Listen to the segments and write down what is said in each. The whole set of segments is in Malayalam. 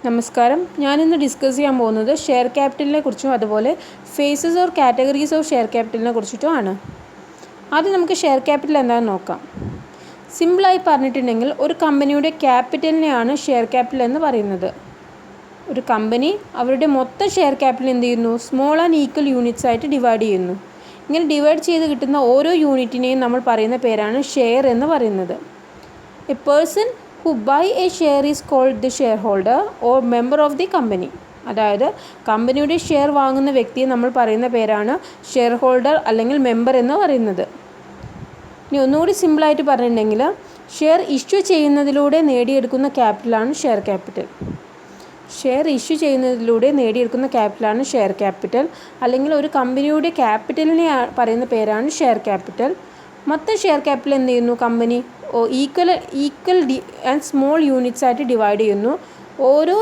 നമസ്കാരം. ഞാനിന്ന് ഡിസ്കസ് ചെയ്യാൻ പോകുന്നത് ഷെയർ ക്യാപിറ്റലിനെ കുറിച്ചും അതുപോലെ phases or categories of share ക്യാപിറ്റലിനെ കുറിച്ചിട്ടുമാണ്. ആദ്യം നമുക്ക് ഷെയർ ക്യാപിറ്റൽ എന്താണെന്ന് നോക്കാം. സിമ്പിളായി പറഞ്ഞിട്ടുണ്ടെങ്കിൽ ഒരു കമ്പനിയുടെ ക്യാപിറ്റലിനെയാണ് ഷെയർ ക്യാപിറ്റൽ എന്ന് പറയുന്നത്. ഒരു കമ്പനി അവരുടെ മൊത്തം ഷെയർ ക്യാപിറ്റൽ എന്ത് ചെയ്യുന്നു? സ്മോൾ ആൻഡ് ഈക്വൽ യൂണിറ്റ്സ് ആയിട്ട് ഡിവൈഡ് ചെയ്യുന്നു. ഇങ്ങനെ ഡിവൈഡ് ചെയ്ത് കിട്ടുന്ന ഓരോ യൂണിറ്റിനെയും നമ്മൾ പറയുന്ന പേരാണ് ഷെയർ എന്ന് പറയുന്നത്. A person who buy a share is called the shareholder or member of the company. അതായത് കമ്പനിയുടെ ഷെയർ വാങ്ങുന്ന വ്യക്തിയെ നമ്മൾ പറയുന്ന പേരാണ് ഷെയർ ഹോൾഡർ അല്ലെങ്കിൽ മെമ്പർ എന്ന് പറയുന്നത്. ഇനി ഒന്നുകൂടി സിമ്പിളായിട്ട് പറഞ്ഞിട്ടുണ്ടെങ്കിൽ ഷെയർ ഇഷ്യൂ ചെയ്യുന്നതിലൂടെ നേടിയെടുക്കുന്ന ക്യാപിറ്റലാണ് ഷെയർ ക്യാപിറ്റൽ. ഷെയർ ഇഷ്യൂ ചെയ്യുന്നതിലൂടെ നേടിയെടുക്കുന്ന ക്യാപിറ്റലാണ് ഷെയർ ക്യാപിറ്റൽ, അല്ലെങ്കിൽ ഒരു കമ്പനിയുടെ ക്യാപിറ്റലിനെ പറയുന്ന പേരാണ് ഷെയർ ക്യാപിറ്റൽ. മൊത്തം ഷെയർ ക്യാപിറ്റൽ എന്ത് ചെയ്യുന്നു? Company equal and small units ആയിട്ട് ഡിവൈഡ് ചെയ്യുന്നു. ഓരോ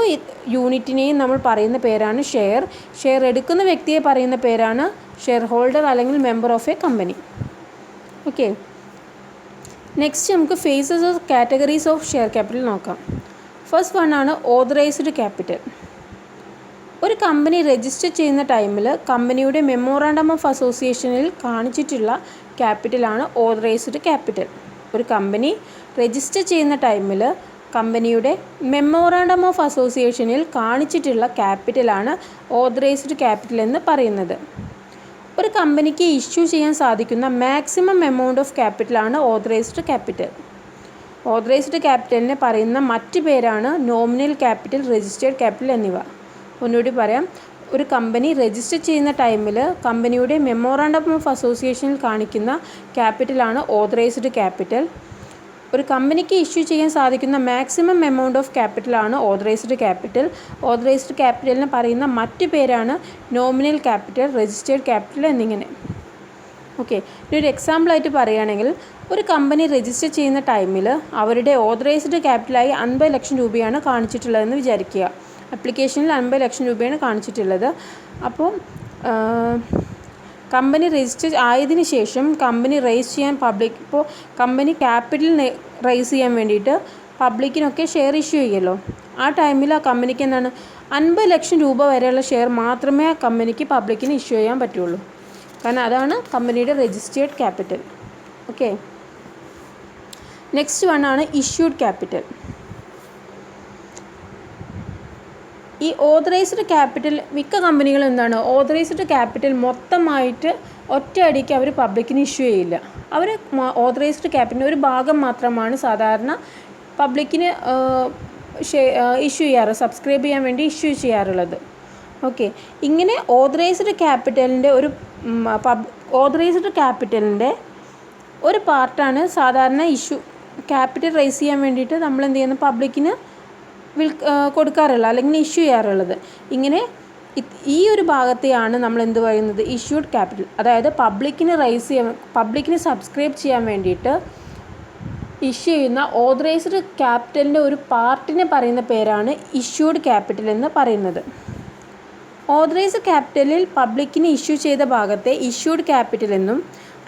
യൂണിറ്റിനെയും നമ്മൾ പറയുന്ന പേരാണ് ഷെയർ. ഷെയർ എടുക്കുന്ന വ്യക്തിയെ പറയുന്ന പേരാണ് ഷെയർ ഹോൾഡർ അല്ലെങ്കിൽ member of a company. Okay, next നമുക്ക് phases of categories of share capital നോക്കാം. ഫസ്റ്റ് വൺ ആണ് ഓതറൈസ്ഡ് ക്യാപിറ്റൽ. ഒരു കമ്പനി രജിസ്റ്റർ ചെയ്യുന്ന ടൈമിൽ കമ്പനിയുടെ മെമ്മോറാണ്ടം ഓഫ് അസോസിയേഷനിൽ കാണിച്ചിട്ടുള്ള ക്യാപിറ്റലാണ് ഓതറൈസ്ഡ് ക്യാപിറ്റൽ. ഒരു കമ്പനി രജിസ്റ്റർ ചെയ്യുന്ന ടൈമിൽ കമ്പനിയുടെ മെമ്മോറാണ്ടം ഓഫ് അസോസിയേഷനിൽ കാണിച്ചിട്ടുള്ള ക്യാപിറ്റലാണ് ഓതറൈസ്ഡ് ക്യാപിറ്റൽ എന്ന് പറയുന്നത്. ഒരു കമ്പനിക്ക് ഇഷ്യൂ ചെയ്യാൻ സാധിക്കുന്ന മാക്സിമം എമൗണ്ട് ഓഫ് ക്യാപിറ്റലാണ് ഓതറൈസ്ഡ് ക്യാപിറ്റൽ. ഓതറൈസ്ഡ് ക്യാപിറ്റലിനെ പറയുന്ന മറ്റ് പേരാണ് നോമിനൽ ക്യാപിറ്റൽ, രജിസ്റ്റേർഡ് ക്യാപിറ്റൽ എന്നിവ. ഒന്നുകൂടി പറയാം. ഒരു കമ്പനി രജിസ്റ്റർ ചെയ്യുന്ന ടൈമിൽ കമ്പനിയുടെ മെമ്മോറാണ്ടം ഓഫ് അസോസിയേഷനിൽ കാണിക്കുന്ന ക്യാപിറ്റലാണ് ഓതറൈസ്ഡ് ക്യാപിറ്റൽ. ഒരു കമ്പനിക്ക് ഇഷ്യൂ ചെയ്യാൻ സാധിക്കുന്ന മാക്സിമം എമൗണ്ട് ഓഫ് ക്യാപിറ്റലാണ് ഓതറൈസ്ഡ് ക്യാപിറ്റൽ. ഓതറൈസ്ഡ് ക്യാപിറ്റലിന് പറയുന്ന മറ്റ് പേരാണ് നോമിനൽ ക്യാപിറ്റൽ, രജിസ്റ്റേർഡ് ക്യാപിറ്റൽ എന്നിങ്ങനെ. ഓക്കെ, ഇതൊരു എക്സാമ്പിളായിട്ട് പറയുകയാണെങ്കിൽ ഒരു കമ്പനി രജിസ്റ്റർ ചെയ്യുന്ന ടൈമിൽ അവരുടെ ഓതറൈസ്ഡ് ക്യാപിറ്റലായി 50 ലക്ഷം രൂപയാണ് കാണിച്ചിട്ടുള്ളതെന്ന് വിചാരിക്കുക. ആപ്ലിക്കേഷനിൽ 50 ലക്ഷം രൂപയാണ് കാണിച്ചിട്ടുള്ളത്. അപ്പോൾ കമ്പനി രജിസ്റ്റർ ആയതിനു ശേഷം കമ്പനി റേസ് ചെയ്യാൻ ഇപ്പോൾ കമ്പനി ക്യാപിറ്റൽ റേസ് ചെയ്യാൻ വേണ്ടിയിട്ട് പബ്ലിക്കിനൊക്കെ ഷെയർ ഇഷ്യൂ ചെയ്യുമല്ലോ. ആ ടൈമിൽ ആ കമ്പനിക്ക് എന്താണ് 50 ലക്ഷം രൂപ വരെയുള്ള ഷെയർ മാത്രമേ ആ കമ്പനിക്ക് പബ്ലിക്കിന് ഇഷ്യൂ ചെയ്യാൻ പറ്റുള്ളൂ. കാരണം അതാണ് കമ്പനിയുടെ registered capital. Okay, next one ആണ് ഇഷ്യൂഡ് ക്യാപിറ്റൽ. ഈ ഓതറൈസ്ഡ് ക്യാപിറ്റൽ മിക്ക കമ്പനികളും എന്താണ് ഓതറൈസ്ഡ് ക്യാപിറ്റൽ മൊത്തമായിട്ട് ഒറ്റയടിക്ക് അവർ പബ്ലിക്കിന് ഇഷ്യൂ ചെയ്യില്ല. അവർ ഓതറൈസ്ഡ് ക്യാപിറ്റലിൻ്റെ ഒരു ഭാഗം മാത്രമാണ് സാധാരണ പബ്ലിക്കിന് ഇഷ്യൂ ചെയ്യാറ്, സബ്സ്ക്രൈബ് ചെയ്യാൻ വേണ്ടി ഇഷ്യൂ ചെയ്യാറുള്ളത്. ഓക്കെ, ഇങ്ങനെ ഓതറൈസ്ഡ് ക്യാപിറ്റലിൻ്റെ ഒരു പാർട്ടാണ് സാധാരണ ഇഷ്യൂ ക്യാപിറ്റൽ റൈസ് ചെയ്യാൻ വേണ്ടിയിട്ട് നമ്മൾ എന്ത് ചെയ്യുന്നത് പബ്ലിക്കിന് കൊടുക്കാറുള്ളത് അല്ലെങ്കിൽ ഇഷ്യൂ ചെയ്യാറുള്ളത്. ഇങ്ങനെ ഈ ഒരു ഭാഗത്തെയാണ് നമ്മൾ എന്ത് പറയുന്നത് ഇഷ്യൂഡ് ക്യാപിറ്റൽ. അതായത് പബ്ലിക്കിന് സബ്സ്ക്രൈബ് ചെയ്യാൻ വേണ്ടിയിട്ട് ഇഷ്യൂ ചെയ്യുന്ന ഓതറൈസ്ഡ് ക്യാപിറ്റലിൻ്റെ ഒരു പാർട്ടിനെ പറയുന്ന പേരാണ് ഇഷ്യൂഡ് ക്യാപിറ്റൽ എന്ന് പറയുന്നത്. ഓതറൈസ്ഡ് ക്യാപിറ്റലിൽ പബ്ലിക്കിന് ഇഷ്യൂ ചെയ്ത ഭാഗത്തെ ഇഷ്യൂഡ് ക്യാപിറ്റൽ എന്നും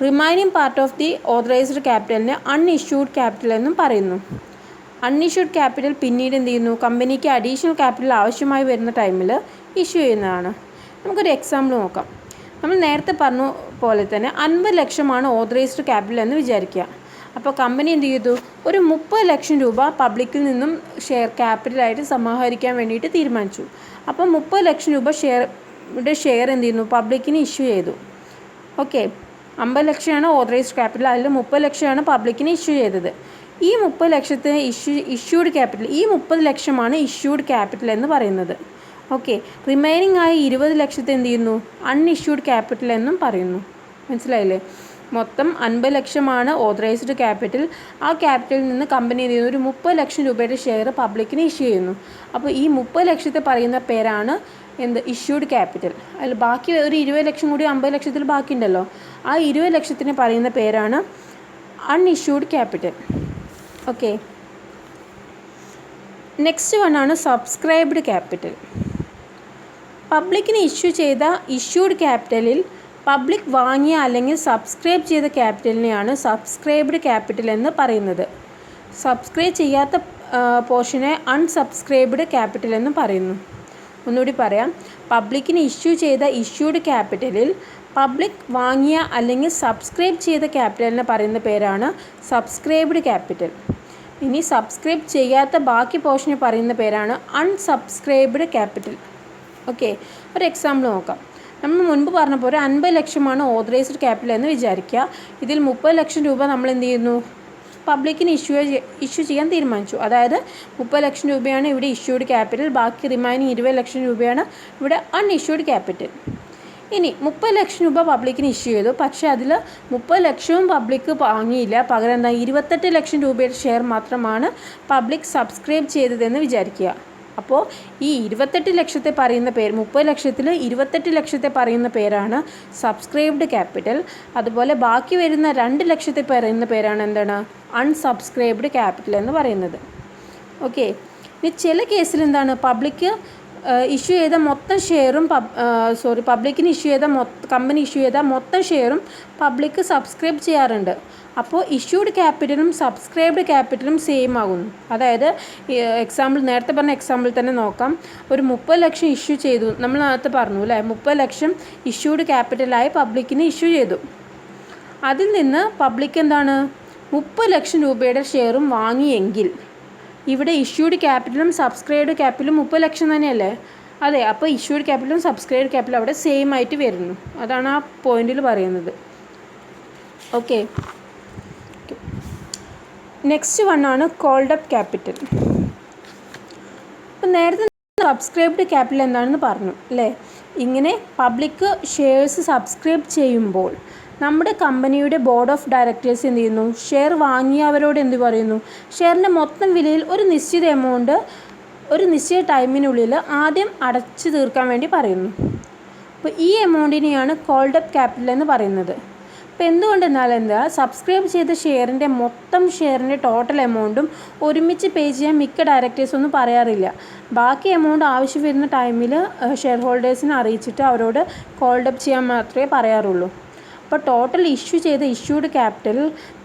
remaining part of the authorised ക്യാപിറ്റലിനെ അൺഇഷ്യൂഡ് ക്യാപിറ്റൽ എന്നും പറയുന്നു. അൺഇഷ്യൂഡ് ക്യാപിറ്റൽ പിന്നീട് എന്ത് ചെയ്യുന്നു? കമ്പനിക്ക് അഡീഷണൽ ക്യാപിറ്റൽ ആവശ്യമായി വരുന്ന ടൈമിൽ ഇഷ്യൂ ചെയ്യുന്നതാണ്. നമുക്കൊരു എക്സാമ്പിൾ നോക്കാം. നമ്മൾ നേരത്തെ പറഞ്ഞ പോലെ തന്നെ 50 ലക്ഷമാണ് ഓതറൈസ്ഡ് ക്യാപിറ്റൽ എന്ന് വിചാരിക്കുക. അപ്പോൾ കമ്പനി എന്ത് ചെയ്തു? ഒരു 30 ലക്ഷം രൂപ പബ്ലിക്കിൽ നിന്നും ക്യാപിറ്റലായിട്ട് സമാഹരിക്കാൻ വേണ്ടിയിട്ട് തീരുമാനിച്ചു. അപ്പോൾ 30 ലക്ഷം രൂപ ഷെയർ എന്ത് ചെയ്യുന്നു? പബ്ലിക്കിന് ഇഷ്യൂ ചെയ്തു. ഓക്കെ, 50 ലക്ഷമാണ് ഓതറൈസ്ഡ് ക്യാപിറ്റൽ, അതിൽ 30 ലക്ഷമാണ് പബ്ലിക്കിന് ഇഷ്യൂ ചെയ്തത്. ഈ 30 ലക്ഷത്തിന് ഇഷ്യൂഡ് ക്യാപിറ്റൽ, ഈ 30 ലക്ഷമാണ് ഇഷ്യൂഡ് ക്യാപിറ്റൽ എന്ന് പറയുന്നത്. ഓക്കെ, റിമൈനിങ് ആയി 20 ലക്ഷത്തെ എന്ത് ചെയ്യുന്നു? അൺഇഷ്യൂഡ് ക്യാപിറ്റൽ എന്നും പറയുന്നു. മനസ്സിലായില്ലേ? മൊത്തം 50 ലക്ഷമാണ് ഓതറൈസ്ഡ് ക്യാപിറ്റൽ. ആ ക്യാപിറ്റലിൽ നിന്ന് കമ്പനി എന്ത് ചെയ്യുന്നു? ഒരു 30 ലക്ഷം രൂപയുടെ ഷെയർ പബ്ലിക്കിന് ഇഷ്യൂ ചെയ്യുന്നു. അപ്പോൾ ഈ 30 ലക്ഷത്തെ പറയുന്ന പേരാണ് ഇഷ്യൂഡ് ക്യാപിറ്റൽ. അതിൽ ബാക്കി ഒരു 20 ലക്ഷം കൂടി 50 ലക്ഷത്തിൽ ബാക്കിയുണ്ടല്ലോ, ആ 20 ലക്ഷത്തിന് പറയുന്ന പേരാണ് unissued capital. Okay, next one ആണ് സബ്സ്ക്രൈബ്ഡ് ക്യാപിറ്റൽ. പബ്ലിക്കിന് ഇഷ്യൂ ചെയ്ത ഇഷ്യൂഡ് ക്യാപിറ്റലിൽ പബ്ലിക് വാങ്ങിയ അല്ലെങ്കിൽ സബ്സ്ക്രൈബ് ചെയ്ത ക്യാപിറ്റലിനെയാണ് സബ്സ്ക്രൈബ്ഡ് ക്യാപിറ്റൽ എന്ന് പറയുന്നത്. സബ്സ്ക്രൈബ് ചെയ്യാത്ത പോർഷനെ അൺസബ്സ്ക്രൈബ്ഡ് ക്യാപിറ്റൽ എന്ന് പറയുന്നു. ഒന്നുകൂടി പറയാം. പബ്ലിക്കിന് ഇഷ്യൂ ചെയ്ത ഇഷ്യൂഡ് ക്യാപിറ്റലിൽ പബ്ലിക് വാങ്ങിയ അല്ലെങ്കിൽ സബ്സ്ക്രൈബ് ചെയ്ത ക്യാപിറ്റലിനെ പറയുന്ന പേരാണ് സബ്സ്ക്രൈബ്ഡ് ക്യാപിറ്റൽ. ഇനി സബ്സ്ക്രൈബ് ചെയ്യാത്ത ബാക്കി പോർഷനെ പറയുന്ന പേരാണ് അൺസബ്സ്ക്രൈബ്ഡ് ക്യാപിറ്റൽ. ഓക്കെ, ഒരു എക്സാമ്പിൾ നോക്കാം. നമ്മൾ മുൻപ് പറഞ്ഞ പോലെ 50 ലക്ഷമാണ് ഓതറൈസ്ഡ് ക്യാപിറ്റൽ എന്ന് വിചാരിക്കുക. ഇതിൽ 30 ലക്ഷം രൂപ നമ്മൾ എന്ത് ചെയ്യുന്നു? പബ്ലിക്കിന് ഇഷ്യൂ ചെയ്യാൻ തീരുമാനിച്ചു. അതായത് 30 ലക്ഷം രൂപയാണ് ഇവിടെ ഇഷ്യൂഡ് ക്യാപിറ്റൽ, ബാക്കി റിമൈനിങ് 20 ലക്ഷം രൂപയാണ് ഇവിടെ അൺഇഷ്യൂഡ് ക്യാപിറ്റൽ. ഇനി 30 ലക്ഷം രൂപ പബ്ലിക്കിന് ഇഷ്യൂ ചെയ്തു. പക്ഷേ അതിൽ 30 ലക്ഷവും പബ്ലിക്ക് വാങ്ങിയില്ല. പകരം എന്താ 28 ലക്ഷം രൂപയുടെ ഷെയർ മാത്രമാണ് പബ്ലിക് സബ്സ്ക്രൈബ് ചെയ്തതെന്ന് വിചാരിക്കുക. അപ്പോൾ ഈ 28 ലക്ഷത്തെ പറയുന്ന പേര്, 30 ലക്ഷത്തിൽ 28 ലക്ഷത്തെ പറയുന്ന പേരാണ് സബ്സ്ക്രൈബ്ഡ് ക്യാപിറ്റൽ. അതുപോലെ ബാക്കി വരുന്ന 2 ലക്ഷത്തെ പറയുന്ന പേരാണ് എന്താണ്? അൺസബ്സ്ക്രൈബ്ഡ് ക്യാപിറ്റൽ എന്ന് പറയുന്നത്. ഓക്കെ, ഇനി ചില കേസിൽ എന്താണ്? പബ്ലിക്ക് ഇഷ്യൂ ചെയ്ത മൊത്തം ഷെയറും പബ്ലിക്കിന് ഇഷ്യൂ ചെയ്ത കമ്പനി ഇഷ്യൂ ചെയ്ത മൊത്തം ഷെയറും പബ്ലിക്ക് സബ്സ്ക്രൈബ് ചെയ്യാറുണ്ട്. അപ്പോൾ ഇഷ്യൂഡ് ക്യാപിറ്റലും സബ്സ്ക്രൈബ്ഡ് ക്യാപിറ്റലും സെയിം ആകുന്നു. അതായത് നേരത്തെ പറഞ്ഞ എക്സാമ്പിൾ തന്നെ നോക്കാം. ഒരു 30 ലക്ഷം ഇഷ്യൂ ചെയ്തു, നമ്മൾ നേരത്തെ പറഞ്ഞു അല്ലേ? 30 ലക്ഷം ഇഷ്യൂഡ് ക്യാപിറ്റലായി പബ്ലിക്കിന് ഇഷ്യൂ ചെയ്തു. അതിൽ നിന്ന് പബ്ലിക്ക് എന്താണ്? 30 ലക്ഷം രൂപയുടെ ഷെയറും വാങ്ങിയെങ്കിൽ ഇവിടെ ഇഷ്യൂഡ് ക്യാപിറ്റലും സബ്സ്ക്രൈബ്ഡ് ക്യാപിറ്റലും 30 ലക്ഷം തന്നെയല്ലേ? അതെ, അപ്പോൾ ഇഷ്യൂഡ് ക്യാപിറ്റലും സബ്സ്ക്രൈബ്ഡ് ക്യാപിറ്റലും അവിടെ സെയിം ആയിട്ട് വരുന്നു. അതാണ് ആ പോയിന്റിൽ പറയുന്നത്. ഓക്കെ, നെക്സ്റ്റ് വണ്ണാണ് കോൾഡ് അപ്പ് ക്യാപിറ്റൽ. അപ്പോൾ നേരത്തെ സബ്സ്ക്രൈബ്ഡ് ക്യാപിറ്റൽ എന്താണെന്ന് പറഞ്ഞു അല്ലേ? ഇങ്ങനെ പബ്ലിക് ഷെയർസ് സബ്സ്ക്രൈബ് ചെയ്യുമ്പോൾ നമ്മുടെ കമ്പനിയുടെ ബോർഡ് ഓഫ് ഡയറക്ടേഴ്സ് എന്ത് ചെയ്യുന്നു? ഷെയർ വാങ്ങിയവരോട് എന്ത് പറയുന്നു? ഷെയറിൻ്റെ മൊത്തം വിലയിൽ ഒരു നിശ്ചിത എമൗണ്ട് ഒരു നിശ്ചിത ടൈമിനുള്ളിൽ ആദ്യം അടച്ചു തീർക്കാൻ വേണ്ടി പറയുന്നു. അപ്പോൾ ഈ എമൗണ്ടിനെയാണ് കോൾഡ് അപ്പ് ക്യാപിറ്റൽ എന്ന് പറയുന്നത്. അപ്പോൾ എന്തുകൊണ്ടെന്നാൽ സബ്സ്ക്രൈബ് ചെയ്ത ഷെയറിൻ്റെ ടോട്ടൽ എമൗണ്ടും ഒരുമിച്ച് പേ ചെയ്യാൻ മിക്ക ഡയറക്ടേഴ്സൊന്നും പറയാറില്ല. ബാക്കി എമൗണ്ട് ആവശ്യം വരുന്ന ടൈമിൽ ഷെയർ ഹോൾഡേഴ്സിനെ അറിയിച്ചിട്ട് അവരോട് കോൾഡ് അപ്പ് ചെയ്യാൻ മാത്രമേ പറയാറുള്ളൂ. അപ്പോൾ ടോട്ടൽ ഇഷ്യൂ ചെയ്ത ഇഷ്യൂഡ് ക്യാപിറ്റൽ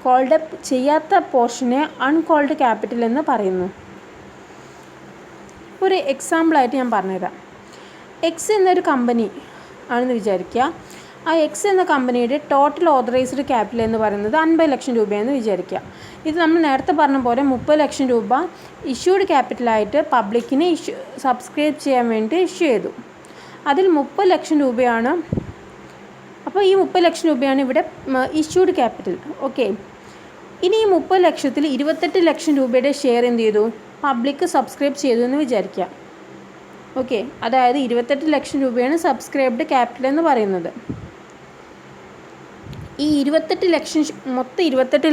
കോൾഡ് അപ്പ് ചെയ്യാത്ത പോർഷനെ അൺകോൾഡ് ക്യാപിറ്റൽ എന്ന് പറയുന്നു. ഒരു എക്സാമ്പിളായിട്ട് ഞാൻ പറഞ്ഞുതരാം. എക്സ് എന്നൊരു കമ്പനി ആണെന്ന് വിചാരിക്കുക. ആ എക്സ് എന്ന കമ്പനിയുടെ ടോട്ടൽ ഓതറൈസ്ഡ് ക്യാപിറ്റൽ എന്ന് പറയുന്നത് 50 ലക്ഷം രൂപയെന്ന് വിചാരിക്കുക. ഇത് നമ്മൾ നേരത്തെ പറഞ്ഞ പോലെ 30 ലക്ഷം രൂപ ഇഷ്യൂഡ് ക്യാപിറ്റലായിട്ട് പബ്ലിക്കിനെ സബ്സ്ക്രൈബ് ചെയ്യാൻ വേണ്ടി ഇഷ്യൂ ചെയ്തു. അതിൽ 30 ലക്ഷം രൂപയാണ്. അപ്പോൾ ഈ 30 ലക്ഷം രൂപയാണ് ഇവിടെ ഇഷ്യൂഡ് ക്യാപിറ്റൽ. ഓക്കെ, ഇനി ഈ 30 ലക്ഷത്തിൽ 28 ലക്ഷം രൂപയുടെ ഷെയർ എന്ത് ചെയ്തു? പബ്ലിക്ക് സബ്സ്ക്രൈബ് ചെയ്തു എന്ന് വിചാരിക്കുക. ഓക്കെ, അതായത് 28 ലക്ഷം രൂപയാണ് സബ്സ്ക്രൈബ്ഡ് ക്യാപിറ്റൽ എന്ന് പറയുന്നത്. ഈ 28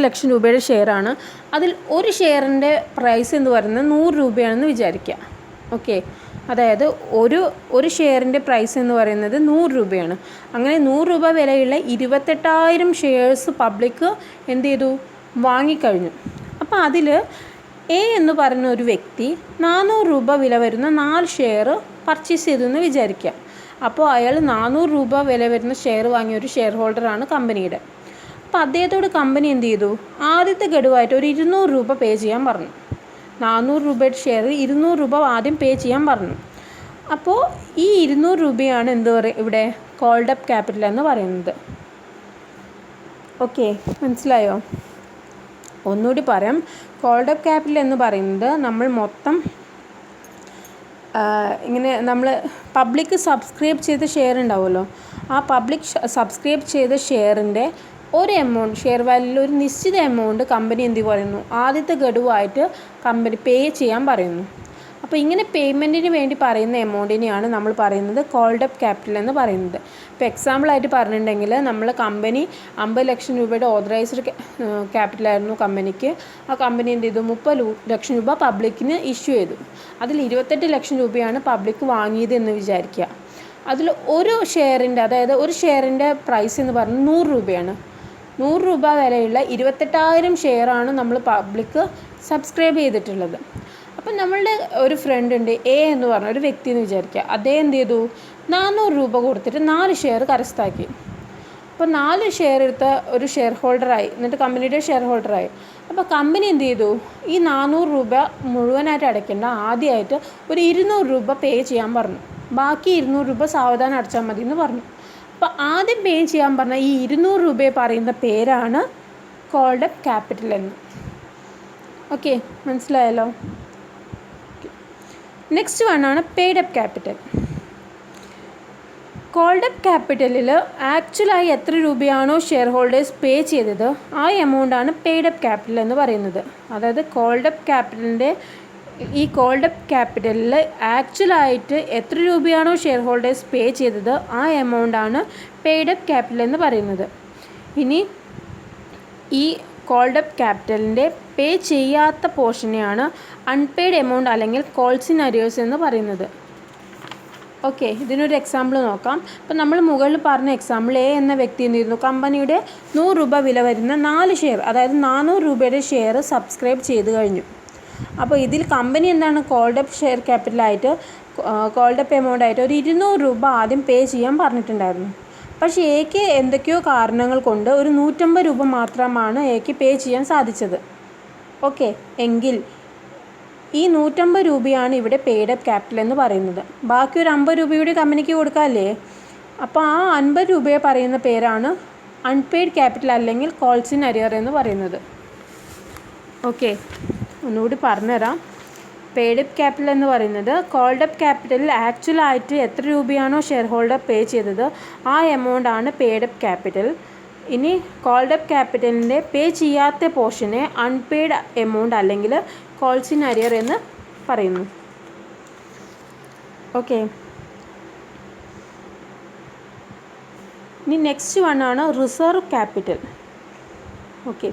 ലക്ഷം രൂപയുടെ ഷെയറാണ്. അതിൽ ഒരു ഷെയറിൻ്റെ പ്രൈസ് എന്ന് പറയുന്നത് 100 രൂപയാണെന്ന് വിചാരിക്കുക. ഓക്കെ, അതായത് ഒരു ഷെയറിൻ്റെ പ്രൈസ് എന്ന് പറയുന്നത് 100 രൂപയാണ്. അങ്ങനെ 100 രൂപ വിലയുള്ള 28,000 ഷെയർസ് പബ്ലിക്ക് എന്ത് ചെയ്തു? വാങ്ങിക്കഴിഞ്ഞു. അപ്പോൾ അതിൽ എ എന്ന് പറയുന്ന ഒരു വ്യക്തി 400 രൂപ വില വരുന്ന 4 ഷെയർ പർച്ചേസ് ചെയ്തു എന്ന് വിചാരിക്കുക. അപ്പോൾ അയാൾ 400 രൂപ വില വരുന്ന ഷെയർ വാങ്ങിയ ഒരു ഷെയർ ഹോൾഡറാണ് കമ്പനിയുടെ. അപ്പോൾ അദ്ദേഹത്തോട് കമ്പനി എന്ത് ചെയ്തു? ആദ്യത്തെ ഗഡുവായിട്ട് ഒരു 200 രൂപ പേ ചെയ്യാൻ പറഞ്ഞു. 400 രൂപയുടെ ഷെയർ 200 രൂപ ആദ്യം പേ ചെയ്യാൻ പറഞ്ഞു. അപ്പോൾ ഈ 200 രൂപയാണ് എന്ത് പറയുക ഇവിടെ കോൾഡ് അപ്പ് ക്യാപിറ്റൽ എന്ന് പറയുന്നത്. ഓക്കെ, മനസ്സിലായോ? ഒന്നുകൂടി പറയാം. കോൾഡ് അപ്പ് ക്യാപിറ്റൽ എന്ന് പറയുന്നത് നമ്മൾ മൊത്തം ഇങ്ങനെ നമ്മൾ പബ്ലിക് സബ്സ്ക്രൈബ് ചെയ്ത ഷെയർ ഉണ്ടാവുമല്ലോ, ആ പബ്ലിക് സബ്സ്ക്രൈബ് ചെയ്ത ഷെയറിൻ്റെ ഒരു എമൗണ്ട്, ഷെയർ വാല്യൂയിൽ ഒരു നിശ്ചിത എമൗണ്ട് കമ്പനി എന്ത് പറയുന്നു? ആദ്യത്തെ ഗഡുവായിട്ട് കമ്പനി പേ ചെയ്യാൻ പറയുന്നു. അപ്പോൾ ഇങ്ങനെ പേയ്മെൻറ്റിന് വേണ്ടി പറയുന്ന എമൗണ്ടിനെയാണ് നമ്മൾ പറയുന്നത് കോൾഡ് അപ്പ് ക്യാപിറ്റൽ എന്ന് പറയുന്നത്. ഇപ്പോൾ എക്സാമ്പിളായിട്ട് പറഞ്ഞിട്ടുണ്ടെങ്കിൽ നമ്മൾ കമ്പനി 50 ലക്ഷം രൂപയുടെ ഓതറൈസ്ഡ് ക്യാപിറ്റലായിരുന്നു കമ്പനിക്ക്. ആ കമ്പനി എന്ത് ചെയ്തു? 30 ലക്ഷം രൂപ പബ്ലിക്കിന് ഇഷ്യൂ ചെയ്തു. അതിൽ 28 ലക്ഷം രൂപയാണ് പബ്ലിക്ക് വാങ്ങിയത് എന്ന് വിചാരിക്കുക. അതിൽ ഒരു ഷെയറിൻ്റെ, അതായത് ഒരു ഷെയറിൻ്റെ പ്രൈസ് എന്ന് പറയുന്നത് 100 രൂപയാണ്. 100 രൂപ വിലയുള്ള 28,000 ഷെയറാണ് നമ്മൾ പബ്ലിക്ക് സബ്സ്ക്രൈബ് ചെയ്തിട്ടുള്ളത്. അപ്പം നമ്മളുടെ ഒരു ഫ്രണ്ട് ഉണ്ട്, എ എന്ന് പറഞ്ഞ ഒരു വ്യക്തി എന്ന് വിചാരിക്കുക. അദ്ദേഹം എന്ത് ചെയ്തു? 400 രൂപ കൊടുത്തിട്ട് 4 ഷെയർ കരസ്ഥമാക്കി. അപ്പോൾ 4 ഷെയർ എടുത്ത ഒരു ഷെയർ ഹോൾഡറായി, എന്നിട്ട് കമ്പനിയുടെ ഷെയർ ഹോൾഡറായി. അപ്പോൾ കമ്പനി എന്ത് ചെയ്തു, ഈ 400 രൂപ മുഴുവനായിട്ട് അടയ്ക്കേണ്ട, ആദ്യമായിട്ട് ഒരു 200 രൂപ പേ ചെയ്യാൻ പറഞ്ഞു. ബാക്കി 200 രൂപ സാവധാനം അടച്ചാൽ മതി എന്ന് പറഞ്ഞു. അപ്പോൾ ആദ്യം പേ ചെയ്യാൻ പറഞ്ഞ ഈ 200 രൂപയെ പറയുന്ന പേരാണ് കോൾഡ് അപ്പ് ക്യാപിറ്റൽ എന്ന്. ഓക്കെ, മനസ്സിലായല്ലോ. നെക്സ്റ്റ് വണ്ണാണ് paid up capital. Called up ക്യാപിറ്റലിൽ ആക്ച്വലായി എത്ര രൂപയാണോ ഷെയർ ഹോൾഡേഴ്സ് പേ ചെയ്തത് ആ എമൗണ്ടാണ് പെയ്ഡ് അപ്പ് ക്യാപിറ്റൽ എന്ന് പറയുന്നത്. അതായത് കോൾഡ് അപ്പ് ക്യാപിറ്റലിൽ ആക്ച്വലായിട്ട് എത്ര രൂപയാണോ ഷെയർ ഹോൾഡേഴ്സ് പേ ചെയ്തത് ആ എമൗണ്ടാണ് പെയ്ഡ് അപ്പ് ക്യാപിറ്റൽ എന്ന് പറയുന്നത്. ഇനി ഈ കോൾഡ് അപ്പ് ക്യാപിറ്റലിൻ്റെ പേ ചെയ്യാത്ത പോർഷനെയാണ് അൺപെയ്ഡ് എമൗണ്ട് അല്ലെങ്കിൽ കോൾസ് ഇൻ അരിയേഴ്സ് എന്ന് പറയുന്നത്. ഓക്കെ, ഇതിനൊരു എക്സാമ്പിൾ നോക്കാം. അപ്പോൾ നമ്മൾ മുകളിൽ പറഞ്ഞ എക്സാമ്പിൾ, എ എന്ന വ്യക്തി എന്ത് ചെയ്യുന്നു, കമ്പനിയുടെ 100 രൂപ വില വരുന്ന 4 ഷെയർ, അതായത് 400 രൂപയുടെ ഷെയർ സബ്സ്ക്രൈബ് ചെയ്ത് കഴിഞ്ഞു. അപ്പോൾ ഇതിൽ കമ്പനി എന്താണ് കോൾഡ് അപ്പ് ഷെയർ ക്യാപിറ്റലായിട്ട്, കോൾഡ് അപ്പ് എമൗണ്ട് ആയിട്ട് ഒരു 200 രൂപ ആദ്യം പേ ചെയ്യാൻ പറഞ്ഞിട്ടുണ്ടായിരുന്നു. പക്ഷേ എക്ക് എന്തൊക്കെയോ കാരണങ്ങൾ കൊണ്ട് ഒരു 150 രൂപ മാത്രമാണ് എക്ക് പേ ചെയ്യാൻ സാധിച്ചത്. ഓക്കെ, എങ്കിൽ ഈ 150 രൂപയാണ് ഇവിടെ പെയ്ഡ് അപ്പ് ക്യാപിറ്റൽ എന്ന് പറയുന്നത്. ബാക്കി ഒരു 50 രൂപയുടെ കമ്പനിക്ക് കൊടുക്കാമല്ലേ. അപ്പോൾ ആ 50 രൂപയെ പറയുന്ന പേരാണ് അൺപെയ്ഡ് ക്യാപിറ്റൽ അല്ലെങ്കിൽ കോൾസ് ഇൻ അരിയർ എന്ന് പറയുന്നത്. ഓക്കെ, ഒന്നുകൂടി പറഞ്ഞുതരാം. പെയ്ഡ് അപ്പ് ക്യാപിറ്റൽ എന്ന് പറയുന്നത് കോൾഡ് അപ്പ് ക്യാപിറ്റലിൽ ആക്ച്വലായിട്ട് എത്ര രൂപയാണോ ഷെയർ ഹോൾഡർ പേ ചെയ്തത് ആ എമൗണ്ടാണ് പെയ്ഡ് അപ്പ് ക്യാപിറ്റൽ. ഇനി കോൾഡ് അപ്പ് ക്യാപിറ്റലിൻ്റെ പേ ചെയ്യാത്ത പോർഷനെ അൺപെയ്ഡ് എമൗണ്ട് അല്ലെങ്കിൽ കോൾസ് ഇൻ അരിയർ എന്ന് പറയുന്നു. ഓക്കെ, ഇനി നെക്സ്റ്റ് വണ്ണാണ് reserve capital. Okay,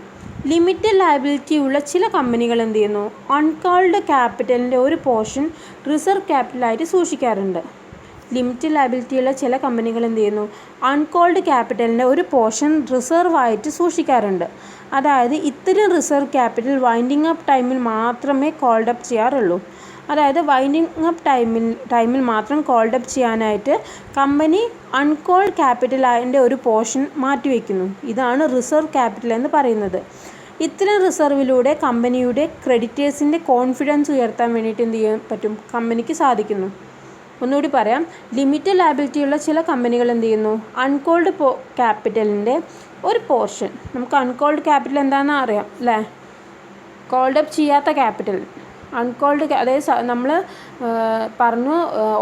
limited liability ഉള്ള ചില കമ്പനികൾ എന്ത് ചെയ്യുന്നു, അൺകോൾഡ് ക്യാപിറ്റലിൻ്റെ ഒരു പോർഷൻ റിസർവ് ക്യാപിറ്റലായിട്ട് സൂക്ഷിക്കാറുണ്ട്. ലിമിറ്റഡ് ലയബിലിറ്റിയുള്ള ചില കമ്പനികൾ എന്ത് ചെയ്യുന്നു, അൺകോൾഡ് ക്യാപിറ്റലിൻ്റെ ഒരു പോർഷൻ റിസർവായിട്ട് സൂക്ഷിക്കാറുണ്ട്. അതായത് ഇത്തരം റിസർവ് ക്യാപിറ്റൽ വൈൻഡിങ് അപ്പ് ടൈമിൽ മാത്രമേ കോൾഡ് അപ്പ് ചെയ്യാറുള്ളൂ. അതായത് വൈൻഡിങ് അപ്പ് ടൈമിൽ മാത്രം കോൾഡ് അപ്പ് ചെയ്യാനായിട്ട് കമ്പനി അൺകോൾഡ് ക്യാപിറ്റലിൻ്റെ ഒരു പോർഷൻ മാറ്റിവെക്കുന്നു. ഇതാണ് റിസർവ് ക്യാപിറ്റൽ എന്ന് പറയുന്നത്. ഇത്തരം റിസർവിലൂടെ കമ്പനിയുടെ ക്രെഡിറ്റേഴ്സിൻ്റെ കോൺഫിഡൻസ് ഉയർത്താൻ വേണ്ടിയിട്ട് എന്ത് ചെയ്യാൻ പറ്റും, കമ്പനിക്ക് സാധിക്കുന്നു. ഒന്നുകൂടി പറയാം, ലിമിറ്റഡ് ലയബിലിറ്റിയുള്ള ചില കമ്പനികൾ എന്ത് ചെയ്യുന്നു, അൺകോൾഡ് ക്യാപിറ്റലിൻ്റെ ഒരു പോർഷൻ, നമുക്ക് അൺകോൾഡ് ക്യാപിറ്റൽ എന്താണെന്ന് അറിയാം അല്ലേ, കോൾഡ് അപ്പ് ചെയ്യാത്ത ക്യാപിറ്റൽ, അൺകോൾഡ് അതായത് നമ്മൾ പറഞ്ഞു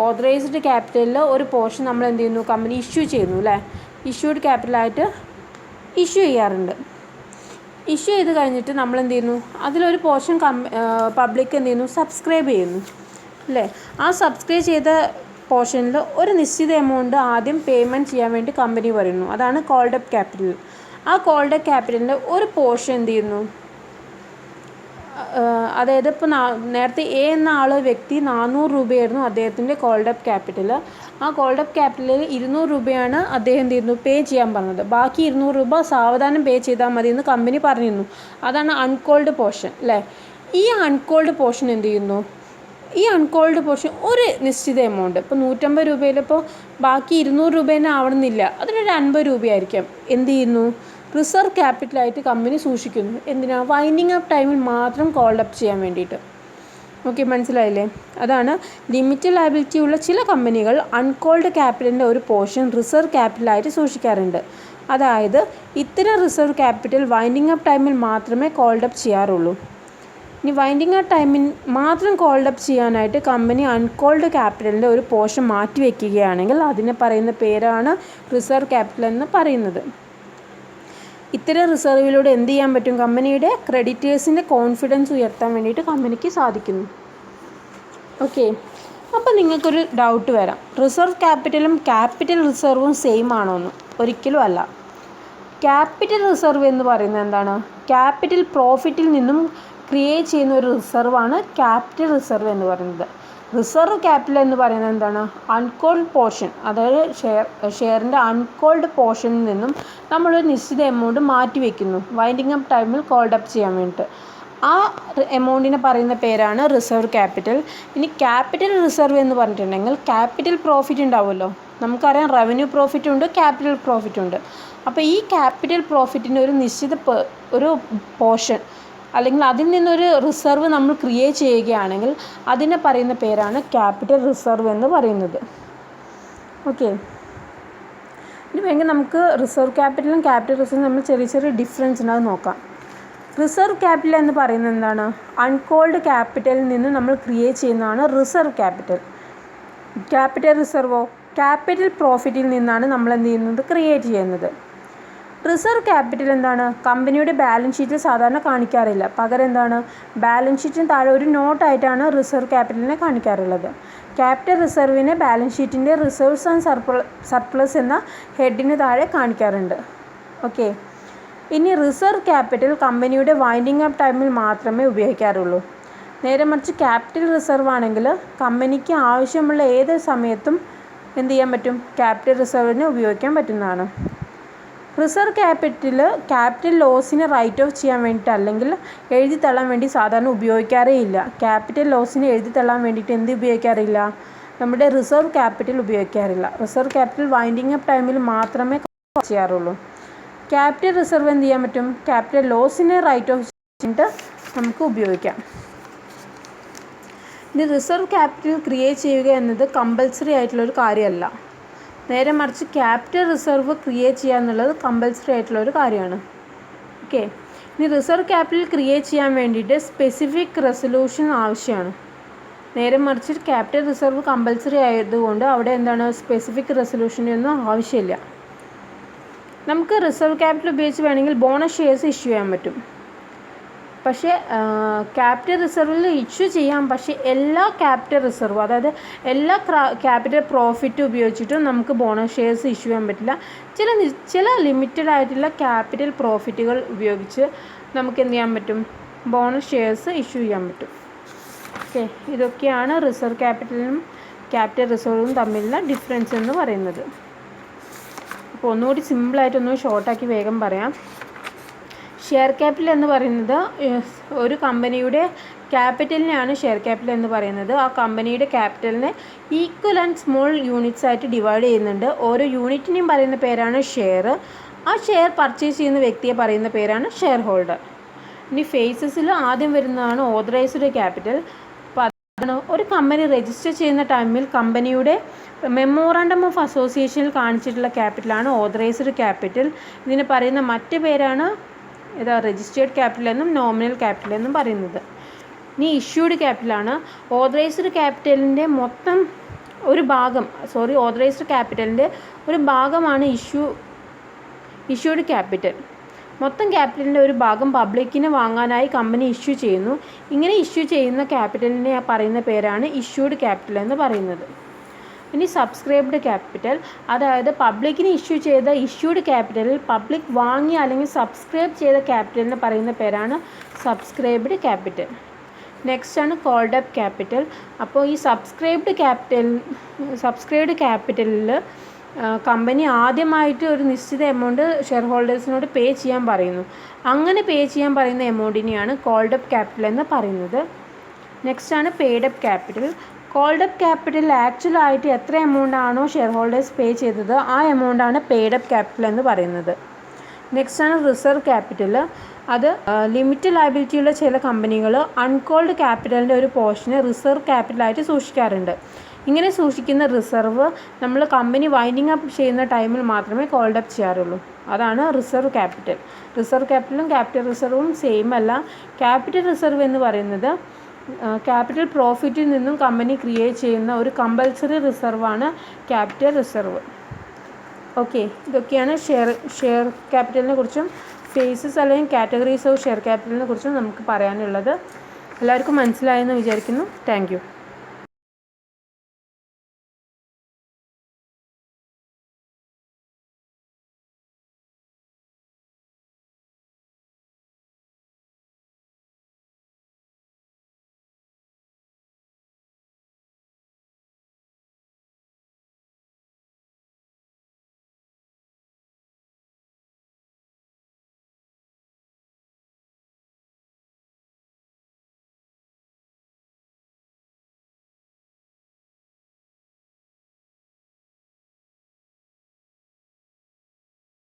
ഓതറൈസ്ഡ് ക്യാപിറ്റലിൽ ഒരു പോർഷൻ നമ്മൾ എന്ത് ചെയ്യുന്നു, കമ്പനി ഇഷ്യൂ ചെയ്യുന്നു അല്ലേ, ഇഷ്യൂഡ് ക്യാപിറ്റലായിട്ട് ഇഷ്യൂ ചെയ്യാറുണ്ട്. ഇഷ്യൂ ചെയ്ത് കഴിഞ്ഞിട്ട് നമ്മൾ എന്ത് ചെയ്യുന്നു, അതിലൊരു പോർഷൻ പബ്ലിക് എന്ത് ചെയ്യുന്നു, സബ്സ്ക്രൈബ് ചെയ്യുന്നു അല്ലേ. ആ സബ്സ്ക്രൈബ് ചെയ്ത പോർഷനിൽ ഒരു നിശ്ചിത എമൗണ്ട് ആദ്യം പേയ്മെൻറ്റ് ചെയ്യാൻ വേണ്ടി കമ്പനി പറയുന്നു. അതാണ് കോൾഡ് അപ്പ് ക്യാപിറ്റൽ. ആ കോൾഡ് അപ്പ് ക്യാപിറ്റലിൻ്റെ ഒരു പോർഷൻ എന്ത് ചെയ്യുന്നു, അതായത് ഇപ്പോൾ നേരത്തെ എ എന്ന വ്യക്തി 400 രൂപയായിരുന്നു അദ്ദേഹത്തിൻ്റെ കോൾഡ് അപ്പ് ക്യാപിറ്റൽ. ആ കോൾഡ് അപ്പ് ക്യാപിറ്റലിൽ 200 രൂപയാണ് അദ്ദേഹം എന്ത് ചെയ്യുന്നു, പേ ചെയ്യാൻ പറഞ്ഞത്. ബാക്കി 200 രൂപ സാവധാനം പേ ചെയ്താൽ മതി എന്ന് കമ്പനി പറഞ്ഞിരുന്നു. അതാണ് അൺകോൾഡ് പോർഷൻ അല്ലേ. ഈ അൺകോൾഡ് പോർഷൻ എന്ത് ചെയ്യുന്നു, ഈ അൺകോൾഡ് പോർഷൻ ഒരു നിശ്ചിത എമൗണ്ട്, ഇപ്പോൾ 150 രൂപയിൽ ഇപ്പോൾ ബാക്കി 200 രൂപ തന്നെ ആവണമെന്നില്ല, അതിനൊരു 50 രൂപയായിരിക്കാം, എന്ത് ചെയ്യുന്നു, റിസർവ് ക്യാപിറ്റലായിട്ട് കമ്പനി സൂക്ഷിക്കുന്നു. എന്തിനാണ്, വൈൻഡിങ് അപ്പ് ടൈമിൽ മാത്രം കോൾഡ് അപ്പ് ചെയ്യാൻ വേണ്ടിയിട്ട്. ഓക്കെ, മനസ്സിലായില്ലേ. അതാണ് ലിമിറ്റഡ് ലയബിലിറ്റി ഉള്ള ചില കമ്പനികൾ അൺകോൾഡ് ക്യാപിറ്റലിൻ്റെ ഒരു പോർഷൻ റിസർവ് ക്യാപിറ്റലായിട്ട് സൂക്ഷിക്കാറുണ്ട്. അതായത് ഇത്തരം റിസർവ് ക്യാപിറ്റൽ വൈൻഡിങ് അപ്പ് ടൈമിൽ മാത്രമേ കോൾഡ് അപ്പ് ചെയ്യാറുള്ളൂ. ഇനി വൈൻഡിങ് അപ്പ് ടൈമിൽ മാത്രം കോൾഡ് അപ്പ് ചെയ്യാനായിട്ട് കമ്പനി അൺകോൾഡ് ക്യാപിറ്റലിൻ്റെ ഒരു പോർഷൻ മാറ്റി വയ്ക്കുകയാണെങ്കിൽ അതിനെ പറയുന്ന പേരാണ് റിസർവ് ക്യാപിറ്റൽ എന്ന് പറയുന്നത്. ഇത്തരം റിസർവിലൂടെ എന്ത് ചെയ്യാൻ പറ്റും, കമ്പനിയുടെ ക്രെഡിറ്റേഴ്സിൻ്റെ കോൺഫിഡൻസ് ഉയർത്താൻ വേണ്ടിയിട്ട് കമ്പനിക്ക് സാധിക്കുന്നു. ഓക്കെ, അപ്പോൾ നിങ്ങൾക്കൊരു ഡൗട്ട് വരാം, റിസർവ് ക്യാപിറ്റലും ക്യാപിറ്റൽ റിസർവും സെയിം ആണോ എന്ന്. ഒരിക്കലും അല്ല. ക്യാപിറ്റൽ റിസർവ് എന്ന് പറയുന്നത് എന്താണ്, ക്യാപിറ്റൽ പ്രോഫിറ്റിൽ നിന്നും ക്രിയേറ്റ് ചെയ്യുന്ന ഒരു റിസർവാണ് ക്യാപിറ്റൽ റിസർവ് എന്ന് പറയുന്നത്. റിസർവ് ക്യാപിറ്റൽ എന്ന് പറയുന്നത് എന്താണ്, അൺകോൾഡ് പോർഷൻ, അതായത് ഷെയറിൻ്റെ അൺകോൾഡ് പോർഷനിൽ നിന്നും നമ്മളൊരു നിശ്ചിത എമൗണ്ട് മാറ്റി വയ്ക്കുന്നു വൈൻഡിങ് അപ്പ് ടൈമിൽ കോൾഡ് അപ്പ് ചെയ്യാൻ വേണ്ടിയിട്ട്. ആ എമൗണ്ടിനെ പറയുന്ന പേരാണ് റിസർവ് ക്യാപിറ്റൽ. ഇനി ക്യാപിറ്റൽ റിസർവ് എന്ന് പറഞ്ഞിട്ടുണ്ടെങ്കിൽ ക്യാപിറ്റൽ പ്രോഫിറ്റ് ഉണ്ടാവുമല്ലോ, നമുക്കറിയാം റവന്യൂ പ്രോഫിറ്റ് ഉണ്ട്, ക്യാപിറ്റൽ പ്രോഫിറ്റ് ഉണ്ട്. അപ്പോൾ ഈ ക്യാപിറ്റൽ പ്രോഫിറ്റിൻ്റെ ഒരു നിശ്ചിത ഒരു പോർഷൻ അല്ലെങ്കിൽ അതിൽ നിന്നൊരു റിസർവ് നമ്മൾ ക്രിയേറ്റ് ചെയ്യുകയാണെങ്കിൽ അതിനെ പറയുന്ന പേരാണ് ക്യാപിറ്റൽ റിസർവ് എന്ന് പറയുന്നത്. ഓക്കെ, ഇനി വേണമെങ്കിൽ നമുക്ക് റിസർവ് ക്യാപിറ്റലും ക്യാപിറ്റൽ റിസർവും നമ്മൾ ചെറിയ ചെറിയ ഡിഫറൻസ് ഉണ്ട്, അത് നോക്കാം. റിസർവ് ക്യാപിറ്റൽ എന്ന് പറയുന്നത് എന്താണ്? അൺകോൾഡ് ക്യാപിറ്റലിൽ നിന്ന് നമ്മൾ ക്രിയേറ്റ് ചെയ്യുന്നതാണ് റിസർവ് ക്യാപിറ്റൽ. ക്യാപിറ്റൽ റിസർവോ ക്യാപിറ്റൽ പ്രോഫിറ്റിൽ നിന്നാണ് നമ്മൾ എന്ത് ചെയ്യുന്നത്? ക്രിയേറ്റ് ചെയ്യുന്നത്. റിസർവ് ക്യാപിറ്റൽ എന്താണ്? കമ്പനിയുടെ ബാലൻസ് ഷീറ്റിൽ സാധാരണ കാണിക്കാറില്ല. പകരം എന്താണ്? ബാലൻസ് ഷീറ്റിന് താഴെ ഒരു നോട്ടായിട്ടാണ് റിസർവ് ക്യാപിറ്റലിനെ കാണിക്കാറുള്ളത്. ക്യാപിറ്റൽ റിസർവിനെ ബാലൻസ് ഷീറ്റിൻ്റെ റിസർവ്സ് ആൻഡ് സർപ്ലസ് എന്ന ഹെഡിന് താഴെ കാണിക്കാറുണ്ട്. ഓക്കെ, ഇനി റിസർവ് ക്യാപിറ്റൽ കമ്പനിയുടെ വൈൻഡിങ് അപ്പ് ടൈമിൽ മാത്രമേ ഉപയോഗിക്കാറുള്ളൂ. നേരെ മറിച്ച് ക്യാപിറ്റൽ റിസർവ് ആണെങ്കിൽ കമ്പനിക്ക് ആവശ്യമുള്ള ഏത് സമയത്തും എന്ത് ചെയ്യാൻ പറ്റും? ക്യാപിറ്റൽ റിസർവിനെ ഉപയോഗിക്കാൻ പറ്റുന്നതാണ്. റിസർവ് ക്യാപിറ്റൽ ലോസിനെ റൈറ്റ് ഓഫ് ചെയ്യാൻ വേണ്ടിയിട്ട് അല്ലെങ്കിൽ എഴുതി തള്ളാൻ വേണ്ടി സാധാരണ ഉപയോഗിക്കാറേ ഇല്ല. ക്യാപിറ്റൽ ലോസിനെ എഴുതി തള്ളാൻ വേണ്ടിയിട്ട് എന്ത് ഉപയോഗിക്കാറില്ല? നമ്മുടെ റിസർവ് ക്യാപിറ്റൽ ഉപയോഗിക്കാറില്ല. റിസർവ് ക്യാപിറ്റൽ വൈൻഡിങ് അപ്പ് ടൈമിൽ മാത്രമേ ചെയ്യാറുള്ളൂ. ക്യാപിറ്റൽ റിസർവ് എന്ത് ചെയ്യാൻ പറ്റും? ക്യാപിറ്റൽ ലോസിനെ റൈറ്റ് ഓഫ് ചെയ്തിട്ട് നമുക്ക് ഉപയോഗിക്കാം. ഇനി റിസർവ് ക്യാപിറ്റൽ ക്രിയേറ്റ് ചെയ്യുക എന്നത് കമ്പൽസറി ആയിട്ടുള്ളൊരു കാര്യമല്ല. നേരെ മറിച്ച് ക്യാപിറ്റൽ റിസർവ് ക്രിയേറ്റ് ചെയ്യുക എന്നുള്ളത് കമ്പൽസറി ആയിട്ടുള്ളൊരു കാര്യമാണ്. ഓക്കെ, ഇനി റിസർവ് ക്യാപിറ്റൽ ക്രിയേറ്റ് ചെയ്യാൻ വേണ്ടിയിട്ട് സ്പെസിഫിക് റെസൊല്യൂഷൻ ആവശ്യമാണ്. നേരെ മറിച്ച് ക്യാപിറ്റൽ റിസർവ് കമ്പൽസറി ആയതുകൊണ്ട് അവിടെ എന്താണ്? സ്പെസിഫിക് റെസൊല്യൂഷനൊന്നും ആവശ്യമില്ല. നമുക്ക് റിസർവ് ക്യാപിറ്റൽ ഉപയോഗിച്ച് വേണമെങ്കിൽ ബോണസ് ഷെയർസ് ഇഷ്യൂ ചെയ്യാൻ പറ്റും. പക്ഷേ ക്യാപിറ്റൽ റിസർവിൽ ഇഷ്യൂ ചെയ്യാം. പക്ഷേ എല്ലാ ക്യാപിറ്റൽ റിസർവ്, അതായത് എല്ലാ ക്യാപിറ്റൽ പ്രോഫിറ്റ് ഉപയോഗിച്ചിട്ടും നമുക്ക് ബോണസ് ഷെയർസ് ഇഷ്യൂ ചെയ്യാൻ പറ്റില്ല. ചില ലിമിറ്റഡ് ആയിട്ടുള്ള ക്യാപിറ്റൽ പ്രോഫിറ്റുകൾ ഉപയോഗിച്ച് നമുക്ക് എന്ത് ചെയ്യാൻ പറ്റും? ബോണസ് ഷെയർസ് ഇഷ്യൂ ചെയ്യാൻ പറ്റും. ഓക്കെ, ഇതൊക്കെയാണ് റിസർവ് ക്യാപിറ്റലും ക്യാപിറ്റൽ റിസർവും തമ്മിലുള്ള ഡിഫറൻസ് എന്ന് പറയുന്നത്. അപ്പോൾ ഒന്നുകൂടി സിമ്പിളായിട്ടൊന്ന് ഷോർട്ടാക്കി വേഗം പറയാം. ഷെയർ ക്യാപിറ്റൽ എന്ന് പറയുന്നത് ഒരു കമ്പനിയുടെ ക്യാപിറ്റലിനെയാണ് ഷെയർ ക്യാപിറ്റൽ എന്ന് പറയുന്നത്. ആ കമ്പനിയുടെ ക്യാപിറ്റലിനെ ഈക്വൽ ആൻഡ് സ്മോൾ യൂണിറ്റ്സ് ആയിട്ട് ഡിവൈഡ് ചെയ്യുന്നുണ്ട്. ഓരോ യൂണിറ്റിനെയും പറയുന്ന പേരാണ് ഷെയർ. ആ ഷെയർ പർച്ചേസ് ചെയ്യുന്ന വ്യക്തിയെ പറയുന്ന പേരാണ് ഷെയർ ഹോൾഡർ. ഇനി ഫേസസിൽ ആദ്യം വരുന്നതാണ് ഓതറൈസ്ഡ് ക്യാപിറ്റൽ. അപ്പോൾ അതാണ് ഒരു കമ്പനി രജിസ്റ്റർ ചെയ്യുന്ന ടൈമിൽ കമ്പനിയുടെ മെമ്മോറാണ്ടം ഓഫ് അസോസിയേഷനിൽ കാണിച്ചിട്ടുള്ള ക്യാപിറ്റലാണ് ഓതറൈസ്ഡ് ക്യാപിറ്റൽ. ഇതിന് പറയുന്ന മറ്റ് പേരാണ് രജിസ്റ്റേർഡ് ക്യാപിറ്റൽ എന്നും നോമിനൽ ക്യാപിറ്റൽ എന്നും പറയുന്നത്. ഇനി ഇഷ്യൂഡ് ക്യാപിറ്റലാണ്. ഓതറൈസ്ഡ് ക്യാപിറ്റലിൻ്റെ മൊത്തം ഒരു ഭാഗം ഓതറൈസ്ഡ് ക്യാപിറ്റലിൻ്റെ ഒരു ഭാഗമാണ് ഇഷ്യൂഡ് ക്യാപിറ്റൽ. മൊത്തം ക്യാപിറ്റലിൻ്റെ ഒരു ഭാഗം പബ്ലിക്കിന് വാങ്ങാനായി കമ്പനി ഇഷ്യൂ ചെയ്യുന്നു. ഇങ്ങനെ ഇഷ്യൂ ചെയ്യുന്ന ക്യാപിറ്റലിനെ പറയുന്ന പേരാണ് ഇഷ്യൂഡ് ക്യാപിറ്റൽ എന്ന് പറയുന്നത്. ഇനി സബ്സ്ക്രൈബ്ഡ് ക്യാപിറ്റൽ, അതായത് പബ്ലിക്കിന് ഇഷ്യൂ ചെയ്ത ഇഷ്യൂഡ് ക്യാപിറ്റലിൽ പബ്ലിക് വാങ്ങിയ അല്ലെങ്കിൽ സബ്സ്ക്രൈബ് ചെയ്ത ക്യാപിറ്റലിന് പറയുന്ന പേരാണ് സബ്സ്ക്രൈബ്ഡ് ക്യാപിറ്റൽ. നെക്സ്റ്റ് ആണ് കോൾഡ് അപ്പ് ക്യാപിറ്റൽ. അപ്പോൾ ഈ സബ്സ്ക്രൈബ്ഡ് ക്യാപിറ്റലിൽ കമ്പനി ആദ്യമായിട്ട് ഒരു നിശ്ചിത എമൗണ്ട് ഷെയർ ഹോൾഡേഴ്സിനോട് പേ ചെയ്യാൻ പറയുന്നു. അങ്ങനെ പേ ചെയ്യാൻ പറയുന്ന എമൗണ്ടിനെയാണ് കോൾഡ് അപ്പ് ക്യാപിറ്റൽ എന്ന് പറയുന്നത്. നെക്സ്റ്റ് ആണ് paid up capital. Called up capital ആക്ച്വലായിട്ട് എത്ര എമൗണ്ട് ആണോ ഷെയർ ഹോൾഡേഴ്സ് പേ ചെയ്തത് ആ എമൗണ്ടാണ് പെയ്ഡ് അപ്പ് ക്യാപിറ്റൽ എന്ന് പറയുന്നത്. നെക്സ്റ്റ് ആണ് റിസർവ് ക്യാപിറ്റൽ. അത് ലിമിറ്റഡ് ലയബിലിറ്റിയുള്ള ചില കമ്പനികൾ അൺകോൾഡ് ക്യാപിറ്റലിൻ്റെ ഒരു പോർഷനെ റിസർവ് ക്യാപിറ്റലായിട്ട് സൂക്ഷിക്കാറുണ്ട്. ഇങ്ങനെ സൂക്ഷിക്കുന്ന റിസർവ് നമ്മൾ കമ്പനി വൈൻഡിങ് അപ്പ് ചെയ്യുന്ന ടൈമിൽ മാത്രമേ കോൾഡ് അപ്പ് ചെയ്യാറുള്ളൂ. അതാണ് റിസർവ് ക്യാപിറ്റൽ. റിസർവ് ക്യാപിറ്റലും ക്യാപിറ്റൽ റിസർവും സെയിം അല്ല. ക്യാപിറ്റൽ റിസർവ് എന്ന് പറയുന്നത് ക്യാപിറ്റൽ പ്രോഫിറ്റിൽ നിന്നും കമ്പനി ക്രിയേറ്റ് ചെയ്യുന്ന ഒരു കമ്പൽസറി റിസർവാണ് ക്യാപിറ്റൽ റിസർവ്. ഓക്കെ, ഇതൊക്കെയാണ് ഷെയർ ക്യാപിറ്റലിനെ കുറിച്ചും ഫേസസ് അല്ലെങ്കിൽ കാറ്റഗറീസ് ഓഫ് ഷെയർ ക്യാപിറ്റലിനെ കുറിച്ചും നമുക്ക് പറയാനുള്ളത്. എല്ലാവർക്കും മനസ്സിലായെന്ന് വിചാരിക്കുന്നു. Thank you.